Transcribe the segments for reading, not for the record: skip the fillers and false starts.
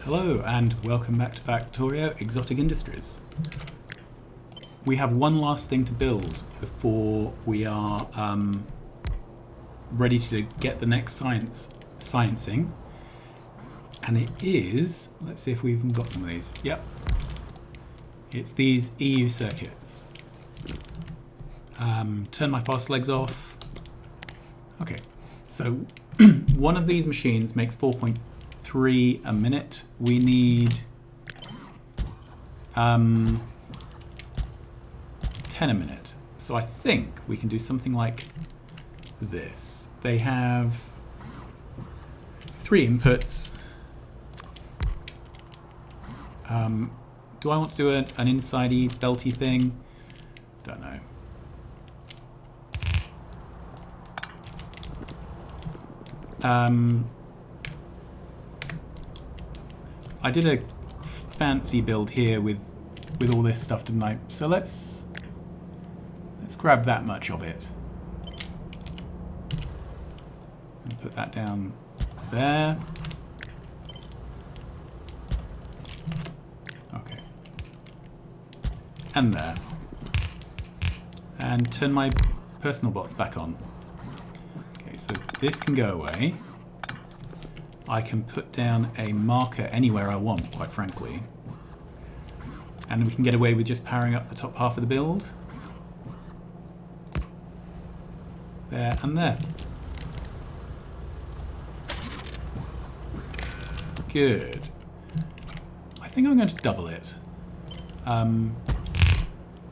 Hello and welcome back to Factorio Exotic Industries. We have one last thing to build before we are ready to get the next sciencing. And it is, let's see if we've even got some of these. Yep. It's these EU circuits. Turn my fast legs off. Okay, so one of these machines makes 4.3 a minute. We need 10 a minute. So I think we can do something like this. They have 3 inputs. Do I want to do an inside-y, belty thing? Don't know. I did a fancy build here with all this stuff, didn't I? So let's grab that much of it and put that down there. Okay, and there, and turn my personal bots back on. Okay, so this can go away. I can put down a marker anywhere I want, quite frankly. And we can get away with just powering up the top half of the build. There and there. Good. I think I'm going to double it. On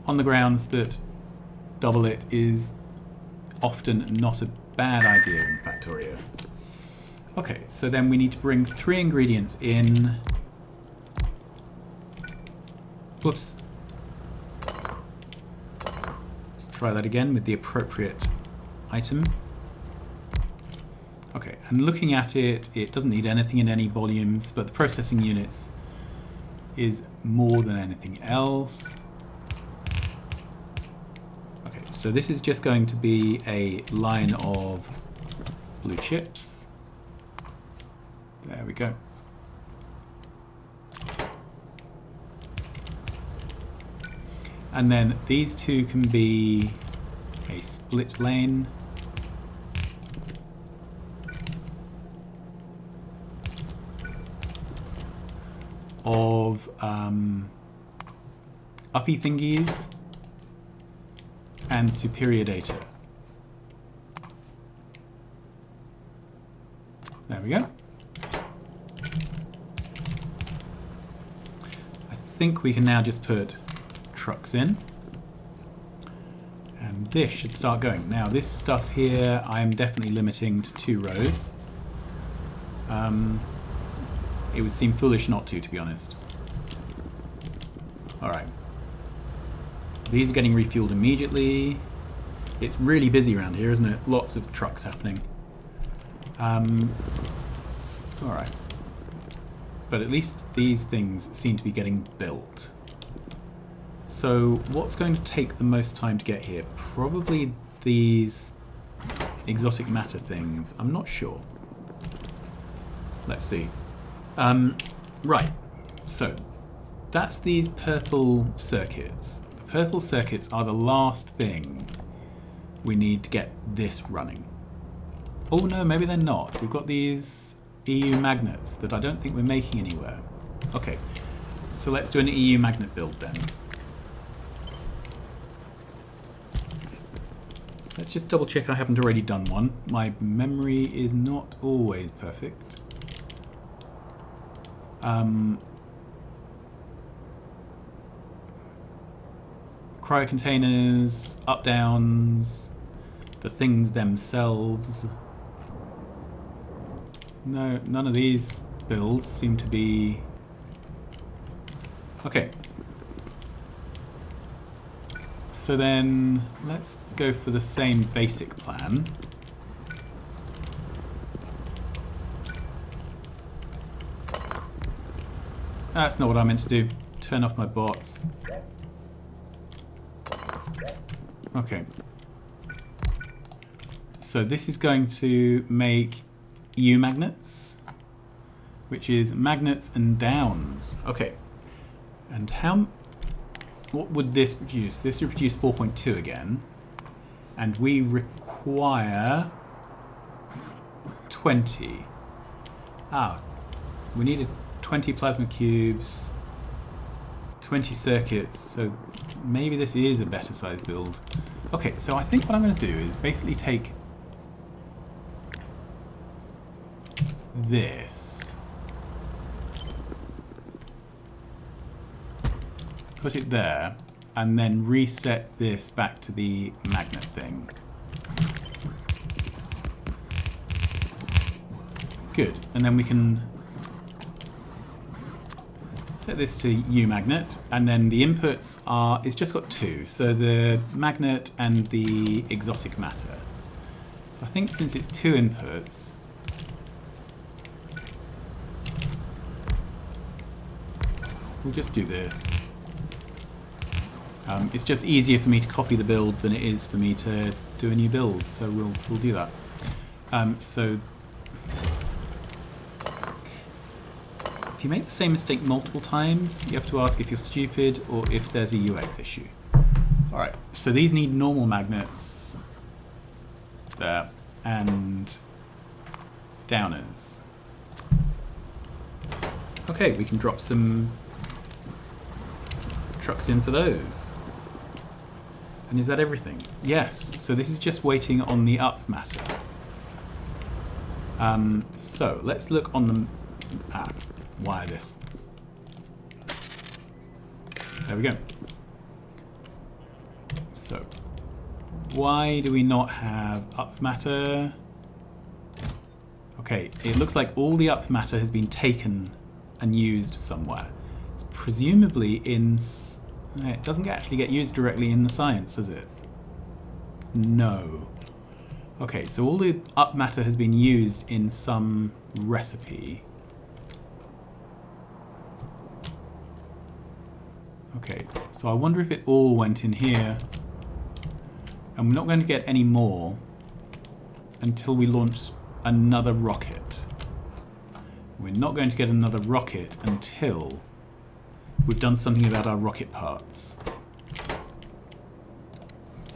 the grounds that double it is often not a bad idea in Factorio. Okay, so then we need to bring 3 ingredients in. Whoops. Let's try that again with the appropriate item. Okay, and looking at it, it doesn't need anything in any volumes, but the processing units is more than anything else. Okay, so this is just going to be a line of blue chips. There we go. And then these two can be a split lane. Of uppy thingies and superior data. There we go. I think we can now just put trucks in. And this should start going. Now this stuff here I am definitely limiting to 2 rows. It would seem foolish not to be honest. Alright. These are getting refueled immediately. It's really busy around here, isn't it? Lots of trucks happening. Alright. But at least these things seem to be getting built. So what's going to take the most time to get here? Probably these exotic matter things. I'm not sure. Let's see. Right, so that's these purple circuits. The purple circuits are the last thing we need to get this running. Oh no, maybe they're not. We've got these EU magnets that I don't think we're making anywhere. Okay, so let's do an EU magnet build then. Let's just double check I haven't already done one. My memory is not always perfect. Cryo containers, up downs, the things themselves. No, none of these builds seem to be... Okay. So then let's go for the same basic plan. That's not what I meant to do. Turn off my bots. Okay. So this is going to make EU magnets. which is magnets and downs. Okay, and what would this produce? This would produce 4.2 again, and we require 20. We needed 20 plasma cubes, 20 circuits, so maybe this is a better size build. Okay, so I think what I'm going to do is basically take this, put it there, and then reset this back to the magnet thing. Good, and then we can set this to U magnet, and then the inputs are, it's just got two, so the magnet and the exotic matter. So I think since it's two inputs, we'll just do this. It's just easier for me to copy the build than it is for me to do a new build, so we'll do that. So if you make the same mistake multiple times, you have to ask if you're stupid or if there's a UX issue. Alright, so these need normal magnets there and downers. Okay, we can drop some trucks in for those. And is that everything? Yes, so this is just waiting on the up matter. So let's look on the wire this. There we go. So why do we not have up matter? Okay, it looks like all the up matter has been taken and used somewhere. It's presumably in... It doesn't actually get used directly in the science, does it? No. Okay, so all the up matter has been used in some recipe. Okay, so I wonder if it all went in here. And we're not going to get any more until we launch another rocket. We're not going to get another rocket until we've done something about our rocket parts.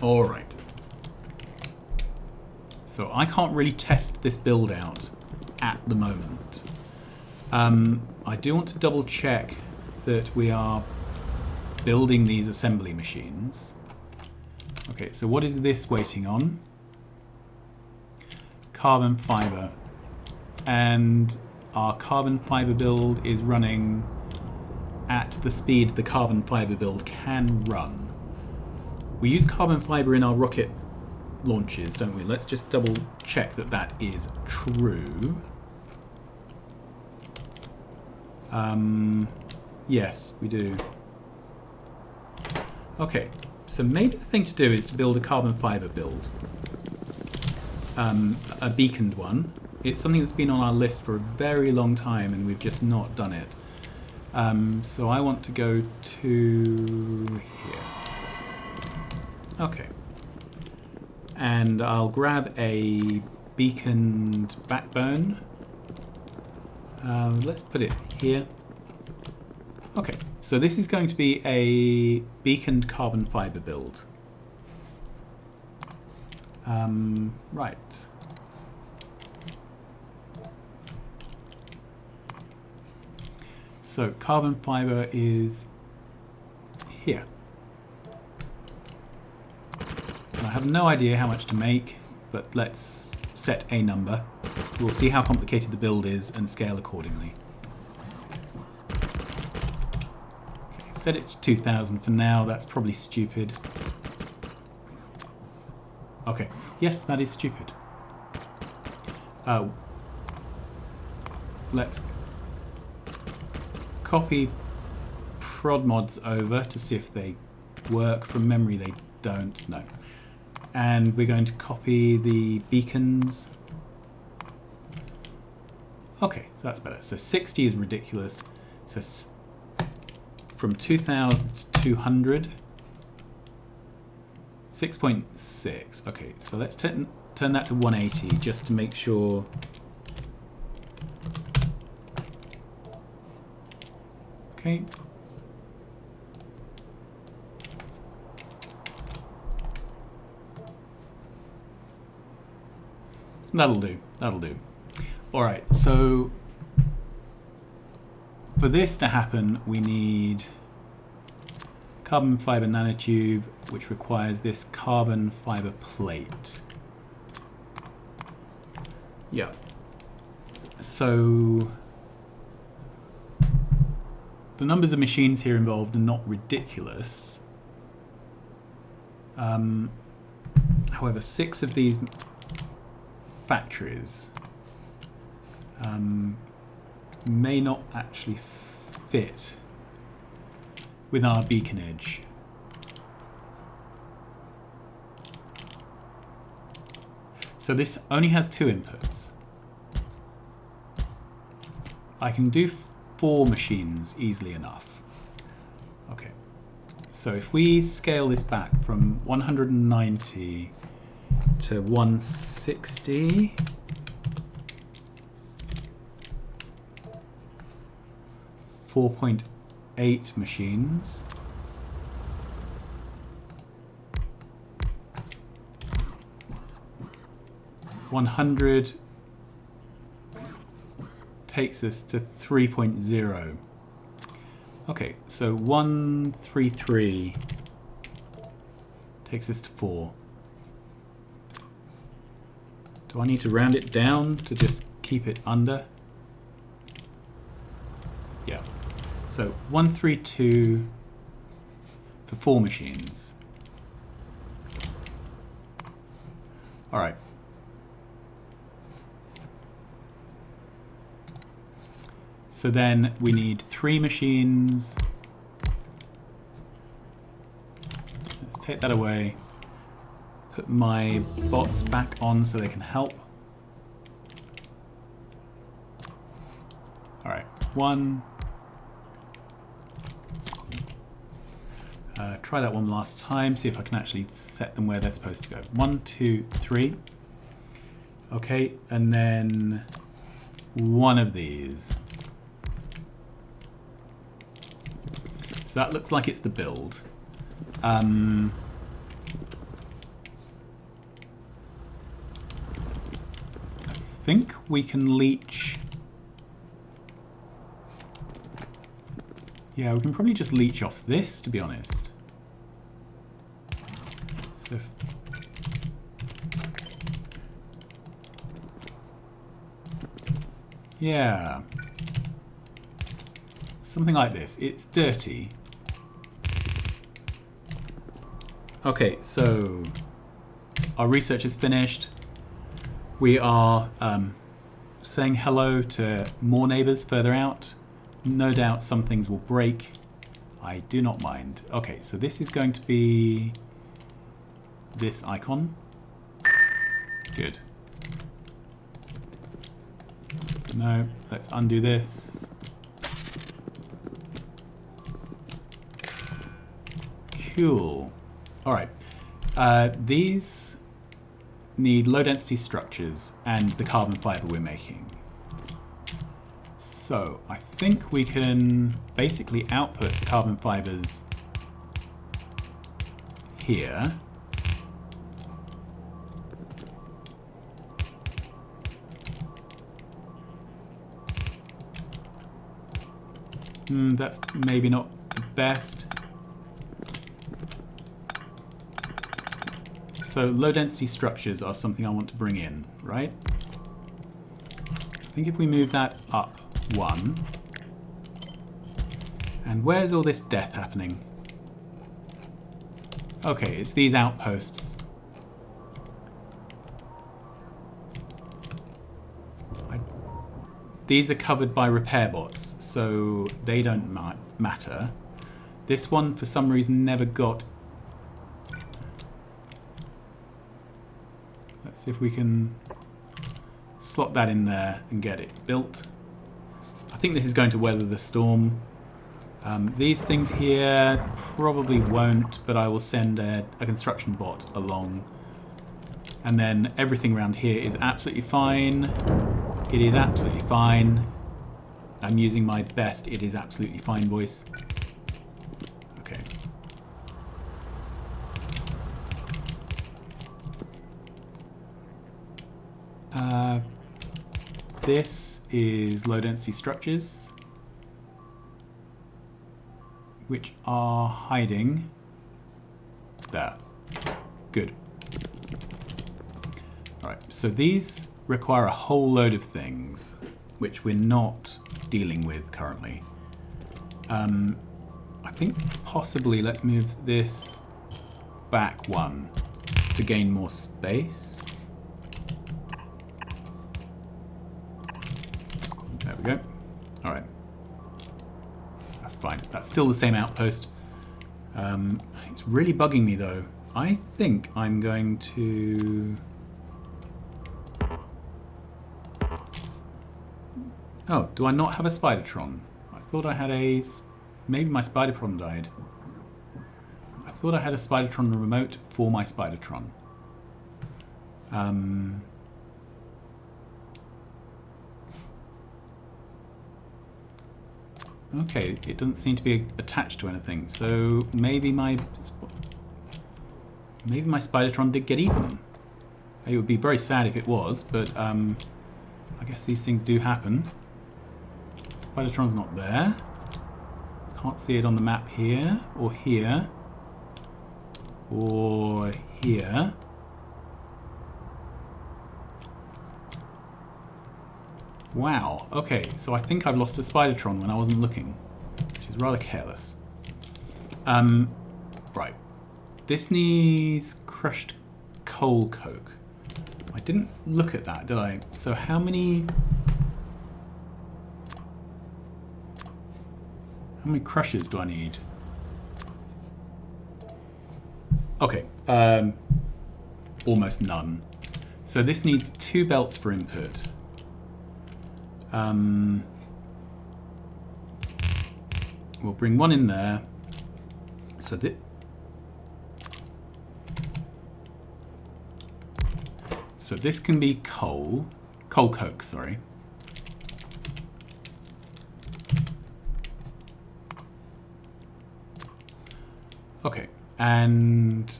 Alright. So I can't really test this build out at the moment. I do want to double check that we are building these assembly machines. Okay, so what is this waiting on? Carbon fiber. And our carbon fiber build is running at the speed the carbon fiber build can run. We use carbon fiber in our rocket launches, don't we? Let's just double check that that is true. Yes, we do. Okay, so maybe the thing to do is to build a carbon fiber build. A beaconed one. It's something that's been on our list for a very long time and we've just not done it. So I want to go to here. Okay. And I'll grab a beaconed backbone. Let's put it here. Okay, so this is going to be a beaconed carbon fiber build. Right. So carbon fiber is here. And I have no idea how much to make, but let's set a number. We'll see how complicated the build is and scale accordingly. Okay, set it to 2000 for now. That's probably stupid. Okay, yes, that is stupid. Let's copy prod mods over to see if they work. From memory they don't, no. And we're going to copy the beacons. Okay, so that's better. So 60 is ridiculous. So from 2000 to 200. 6.6. Okay, so let's turn that to 180 just to make sure Okay. That'll do. That'll do. All right. So for this to happen, we need carbon fiber nanotube, which requires this carbon fiber plate. Yeah. So the numbers of machines here involved are not ridiculous. However, 6 of these factories may not actually fit with our beaconage. So this only has 2 inputs. I can do 4 machines easily enough. Okay, so if we scale this back from 190 to 160, .8 machines. .100 takes us to 3.0. Okay, so 133 takes us to 4. Do I need to round it down to just keep it under? Yeah. So 132 for 4 machines. All right. So then we need 3 machines. Let's take that away. Put my bots back on so they can help. All right, 1. Try that one last time, see if I can actually set them where they're supposed to go. 1, 2, 3. Okay, and then 1 of these. So that looks like it's the build. I think we can leech. Yeah, we can probably just leech off this, to be honest. So yeah. Something like this. It's dirty. Okay, so our research is finished. We are saying hello to more neighbors further out. No doubt some things will break. I do not mind. Okay, so this is going to be this icon. Good. No, let's undo this. Cool. All right. These need low density structures and the carbon fiber we're making. So I think we can basically output the carbon fibers here. That's maybe not the best. So low density structures are something I want to bring in, right? I think if we move that up 1. And where's all this death happening? Okay, it's these outposts. These are covered by repair bots, so they don't matter. This one, for some reason, never got... Let's see if we can slot that in there and get it built. I think this is going to weather the storm. These things here probably won't, but I will send a construction bot along. And then everything around here is absolutely fine. It is absolutely fine. I'm using my best, it is absolutely fine voice. Okay. This is low density structures, which are hiding there. Good. Alright, so these require a whole load of things, which we're not dealing with currently. I think possibly let's move this back one to gain more space. There we go. Alright. That's fine. That's still the same outpost. It's really bugging me though. I think I'm going to... Oh, do I not have a Spidertron? I thought I had a... Maybe my Spidertron died. I thought I had a Spidertron remote for my Spidertron. Okay, it doesn't seem to be attached to anything, so maybe my Spidertron did get eaten. It would be very sad if it was, but I guess these things do happen. Spidertron's not there. Can't see it on the map here, or here, or here. Wow, okay, so I think I've lost a Spidertron when I wasn't looking, which is rather careless. Right. This needs crushed coal coke. I didn't look at that, did I? So how many crushers do I need? Okay, almost none. So this needs 2 belts for input. We'll bring one in there. So this can be coal coke, sorry. Okay, and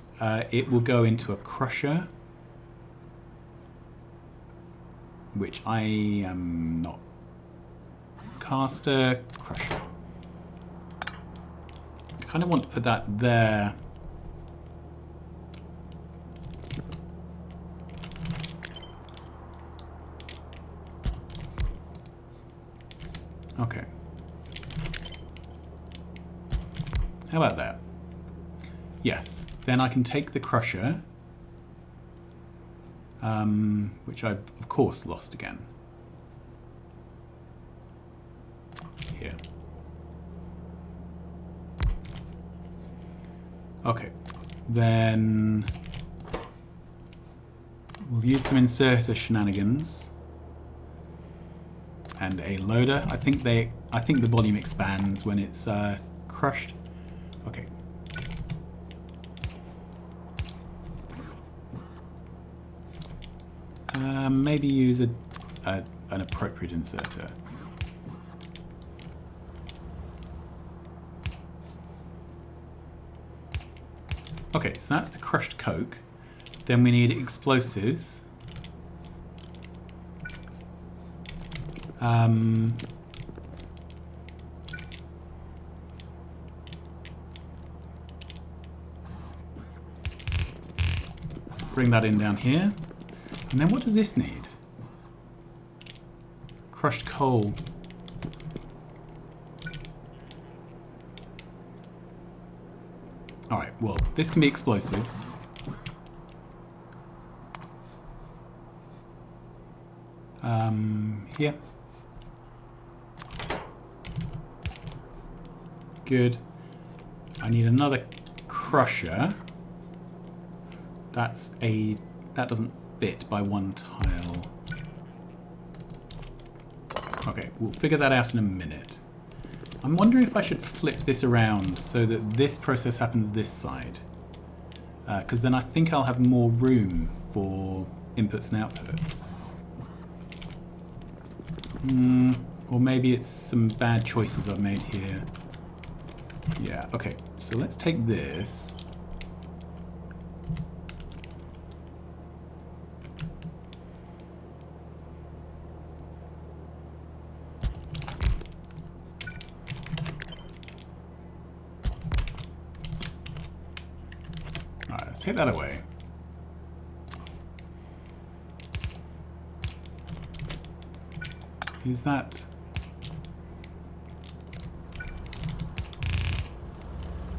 it will go into a crusher, which I am not. Caster, crusher. I kind of want to put that there. Okay. How about that? Yes. Then I can take the crusher, which I've of course lost again. Here. Okay. Then we'll use some inserter shenanigans and a loader. I think the volume expands when it's crushed. Okay. Maybe use an appropriate inserter. Okay, so that's the crushed coke. Then we need explosives. Bring that in down here. And then what does this need? Crushed coal. Alright, well, this can be explosives. Here. Good. I need another crusher. That doesn't fit by one tile. Okay, we'll figure that out in a minute. I'm wondering if I should flip this around so that this process happens this side. Because then I think I'll have more room for inputs and outputs. Or maybe it's some bad choices I've made here. Yeah, okay. So let's take this. Alright, let's take that away. Is that...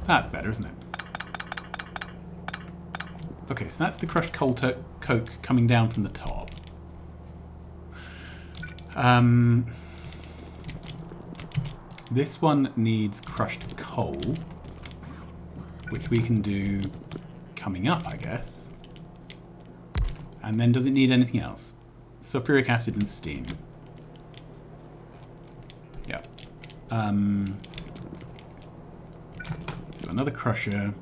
That's better, isn't it? Okay, so that's the crushed coke coming down from the top. This one needs crushed coal, which we can do coming up, I guess. And then does it need anything else? Sulfuric acid and steam. Yeah. So another crusher.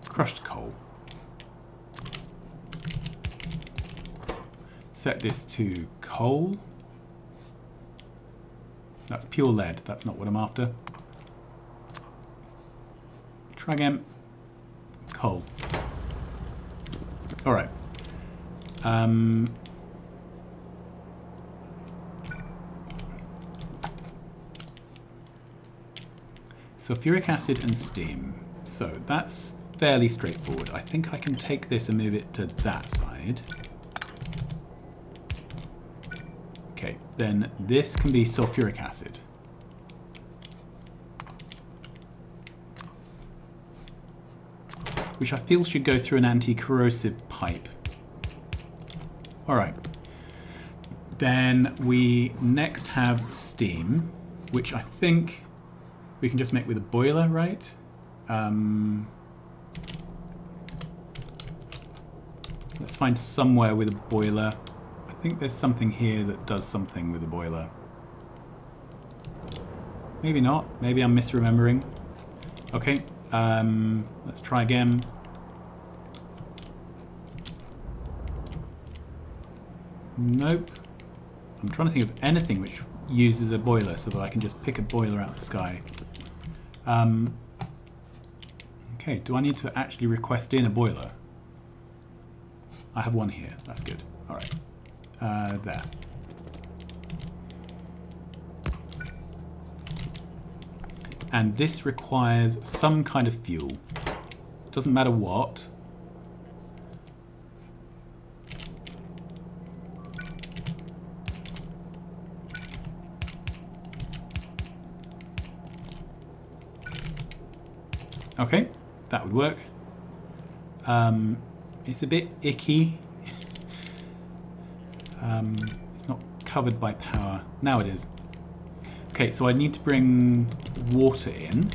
Crushed coal. Set this to coal. That's pure lead. That's not what I'm after. Try again. Coal. All right. Sulfuric acid and steam. So that's fairly straightforward. I think I can take this and move it to that side. Okay, then this can be sulfuric acid. Which I feel should go through an anti-corrosive pipe. Alright. Then we next have steam, which I think we can just make with a boiler, right? Let's find somewhere with a boiler. I think there's something here that does something with a boiler. Maybe not. Maybe I'm misremembering. Okay. Let's try again. Nope. I'm trying to think of anything which uses a boiler so that I can just pick a boiler out of the sky. Okay, do I need to actually request in a boiler? I have one here. That's good. All right. There. And this requires some kind of fuel. Doesn't matter what. Okay, that would work. It's a bit icky. It's not covered by power. Now it is. Okay, so I need to bring water in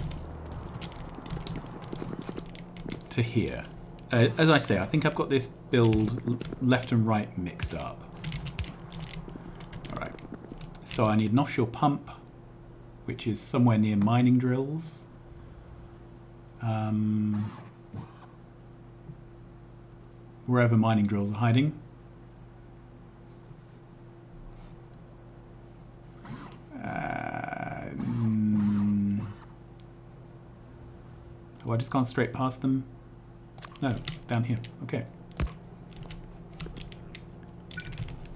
to here. As I say, I think I've got this build left and right mixed up. Alright. So I need an offshore pump, which is somewhere near mining drills. Wherever mining drills are hiding. Oh, I just gone straight past them? No, down here. Okay.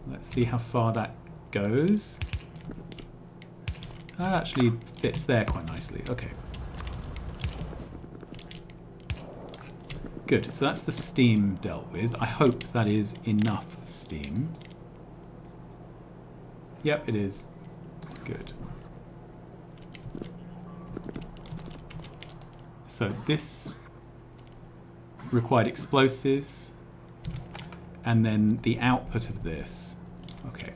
Let's see how far that goes. That actually fits there quite nicely. Okay. Good, so that's the steam dealt with. I hope that is enough steam. Yep, it is. Good. So this required explosives, and then the output of this. Okay.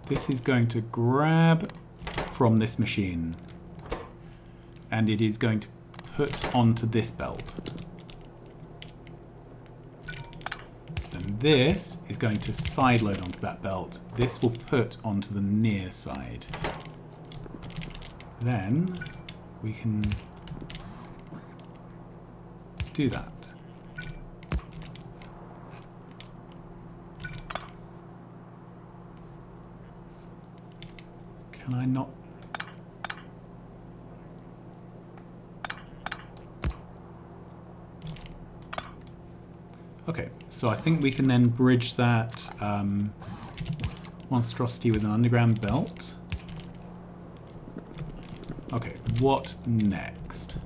This is going to grab from this machine, and it is going to put onto this belt. And this is going to side load onto that belt. This will put onto the near side. Then we can do that. Can I not? Okay, so I think we can then bridge that monstrosity with an underground belt. Okay, what next?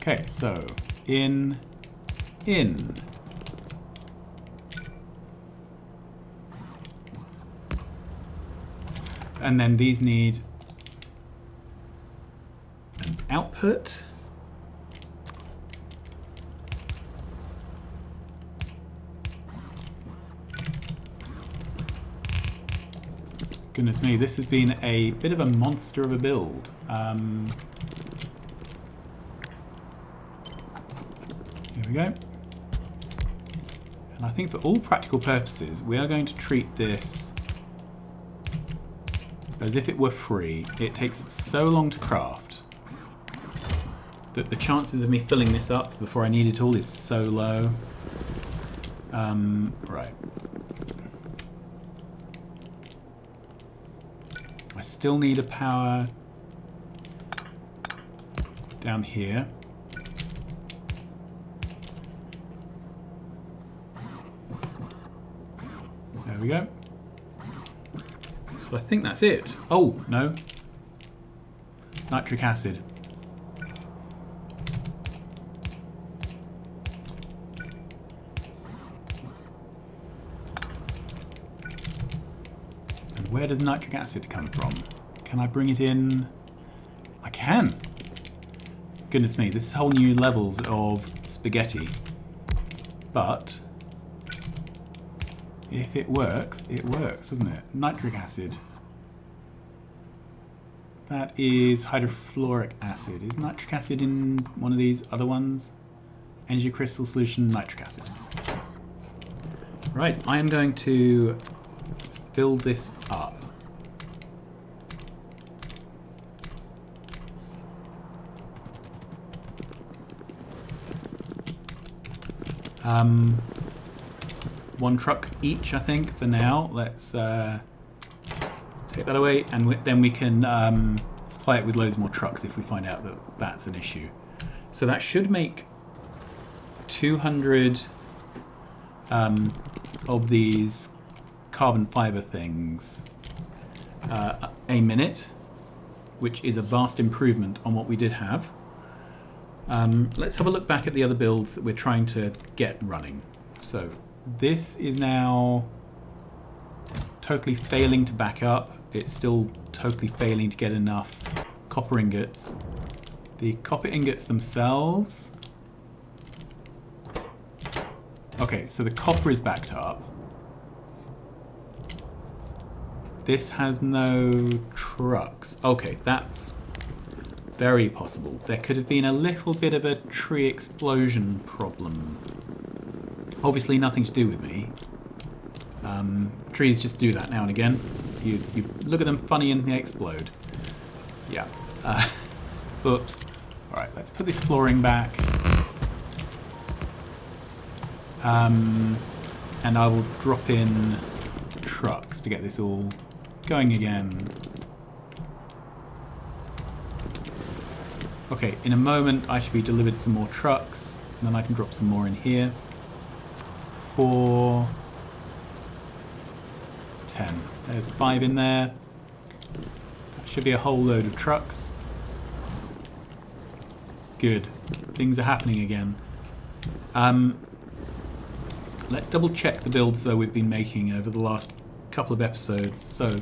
Okay, so in. And then these need an output. Goodness me, this has been a bit of a monster of a build. Here we go. And I think for all practical purposes, we are going to treat this as if it were free. It takes so long to craft that the chances of me filling this up before I need it all is so low. Right. I still need a power down here. There we go. So I think that's it. Oh, no. Nitric acid. And where does nitric acid come from? Can I bring it in? I can. Goodness me, this is whole new levels of spaghetti. But if it works, doesn't it? Nitric acid. That is hydrofluoric acid. Is nitric acid in one of these other ones? Energy crystal solution, nitric acid. Right, I am going to fill this up. One truck each, I think, for now. Let's take that away, and then we can supply it with loads more trucks if we find out that that's an issue. So that should make 200 of these carbon fiber things a minute, which is a vast improvement on what we did have. Let's have a look back at the other builds that we're trying to get running. So this is now totally failing to back up. It's still totally failing to get enough copper ingots. The copper ingots themselves... Okay, so the copper is backed up. This has no trucks. Okay, that's very possible. There could have been a little bit of a tree explosion problem. Obviously nothing to do with me. Trees just do that now and again. You look at them funny and they explode. Yeah. Oops. Alright, let's put this flooring back. And I will drop in trucks to get this all going again. Okay, in a moment I should be delivered some more trucks, and then I can drop some more in here. 4, 10. There's 5 in there. That should be a whole load of trucks. Good. Things are happening again. Let's double check the builds though we've been making over the last couple of episodes. So,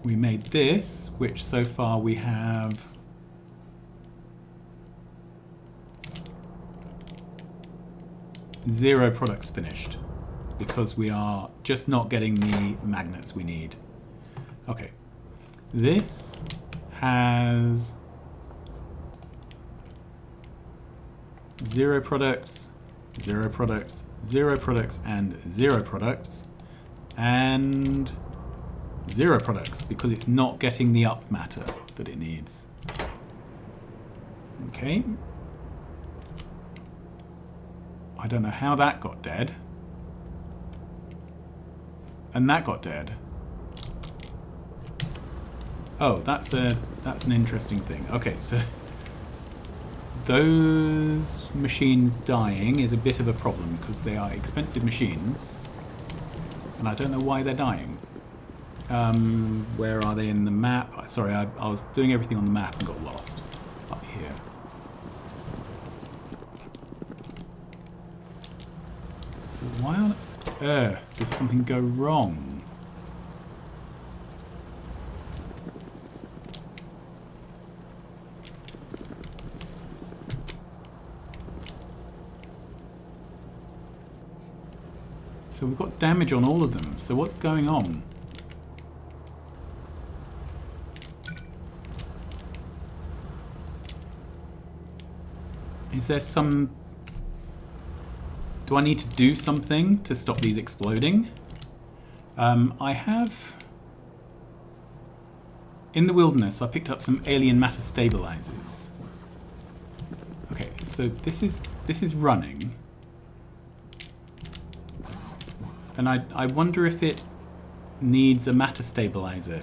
we made this, which so far we have 0 products finished because we are just not getting the magnets we need. Okay, This has 0 products, 0 products, 0 products, and 0 products, and 0 products because it's not getting the up matter that it needs. Okay. I don't know how that got dead. And that got dead. Oh, that's an interesting thing. Okay, so those machines dying is a bit of a problem because they are expensive machines, and I don't know why they're dying. Where are they in the map? Sorry, I was doing everything on the map and got lost. Up here. So why on earth did something go wrong? So we've got damage on all of them. So what's going on? Is there some... Do I need to do something to stop these exploding? I have... In the wilderness, I picked up some alien matter stabilizers. Okay, so this is running. And I wonder if it needs a matter stabilizer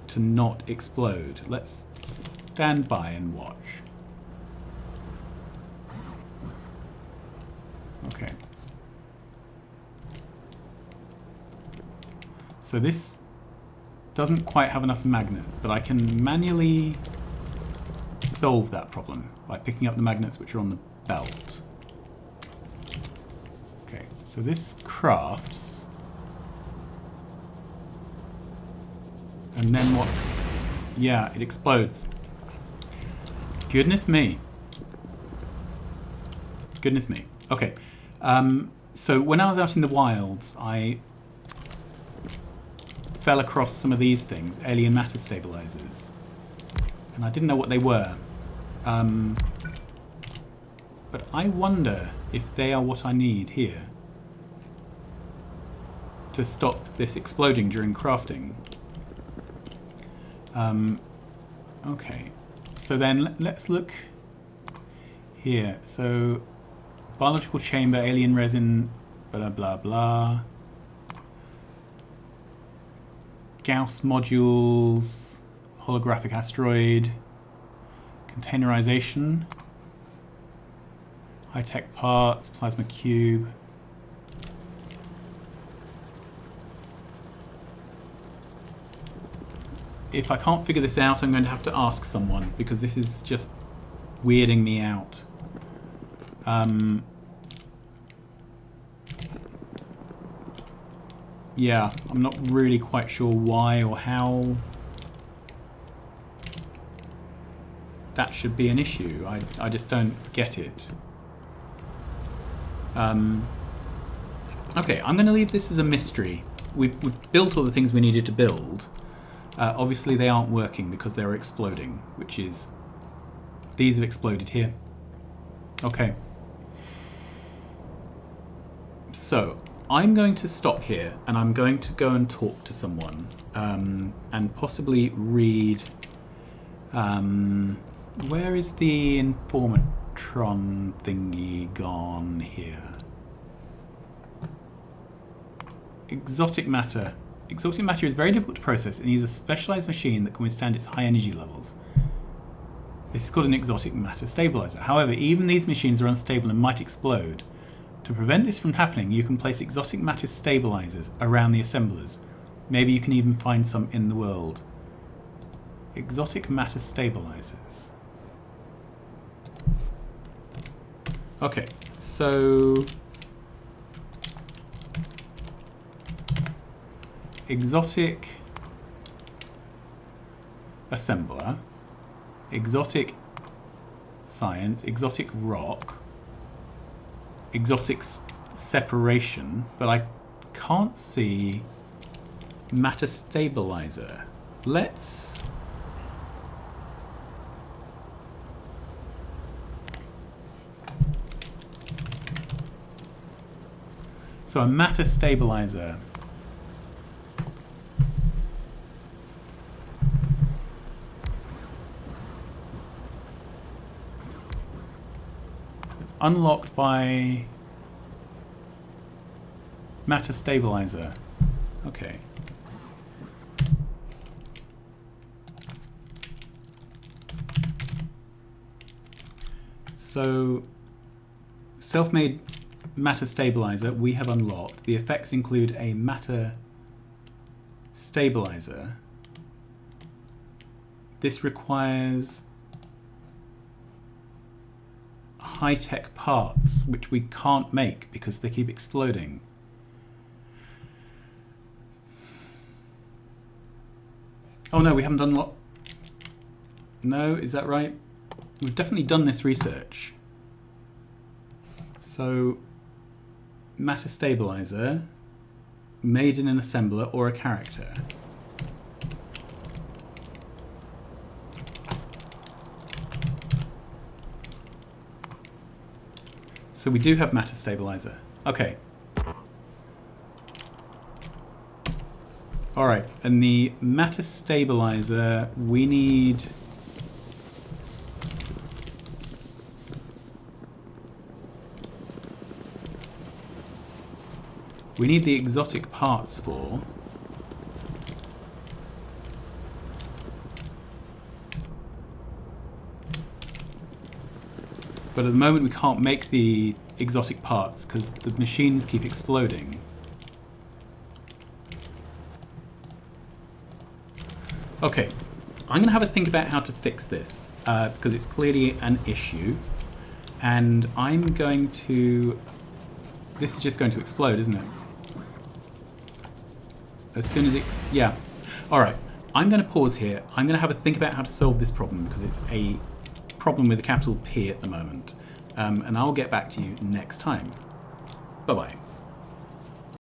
to not explode. Let's stand by and watch. Okay. So this doesn't quite have enough magnets, but I can manually solve that problem by picking up the magnets which are on the belt. Okay, so this crafts. And then what? Yeah, it explodes. Goodness me. Goodness me. Okay. So when I was out in the wilds, I fell across some of these things, alien matter stabilizers. And I didn't know what they were. But I wonder if they are what I need here to stop this exploding during crafting. Okay, so then let's look here. So biological chamber, alien resin, blah blah blah. Gauss modules, holographic asteroid, containerization, high-tech parts, plasma cube. If I can't figure this out, I'm going to have to ask someone because this is just weirding me out. Yeah, I'm not really quite sure why or how that should be an issue. I just don't get it. Okay, I'm going to leave this as a mystery. We've built all the things we needed to build. Obviously they aren't working because they're exploding, which is... These have exploded here. Okay. So, I'm going to stop here and I'm going to go and talk to someone and possibly read... where is the Informatron thingy gone here? Exotic matter. Exotic matter is very difficult to process and needs a specialized machine that can withstand its high energy levels. This is called an exotic matter stabilizer. However, even these machines are unstable and might explode. To prevent this from happening, you can place exotic matter stabilizers around the assemblers. Maybe you can even find some in the world. Exotic matter stabilizers. Okay, so... Exotic assembler, exotic science, exotic rock, exotic separation, but I can't see matter stabilizer. let's... So a matter stabilizer. It's unlocked by matter stabilizer. Okay. So self-made matter stabilizer we have unlocked. The effects include a matter stabilizer. This requires high-tech parts which we can't make because they keep exploding. Oh no, we haven't unlocked... No, is that right? We've definitely done this research. So matter stabilizer made in an assembler or a character. So we do have matter stabilizer. Okay. Alright, and the matter stabilizer we need... We need the exotic parts for. But at the moment we can't make the exotic parts because the machines keep exploding. Okay, I'm going to have a think about how to fix this because it's clearly an issue. And I'm going to... This is just going to explode, isn't it? As soon as it... Yeah. Alright. I'm going to pause here. I'm going to have a think about how to solve this problem because it's a problem with a capital P at the moment. And I'll get back to you next time. Bye-bye.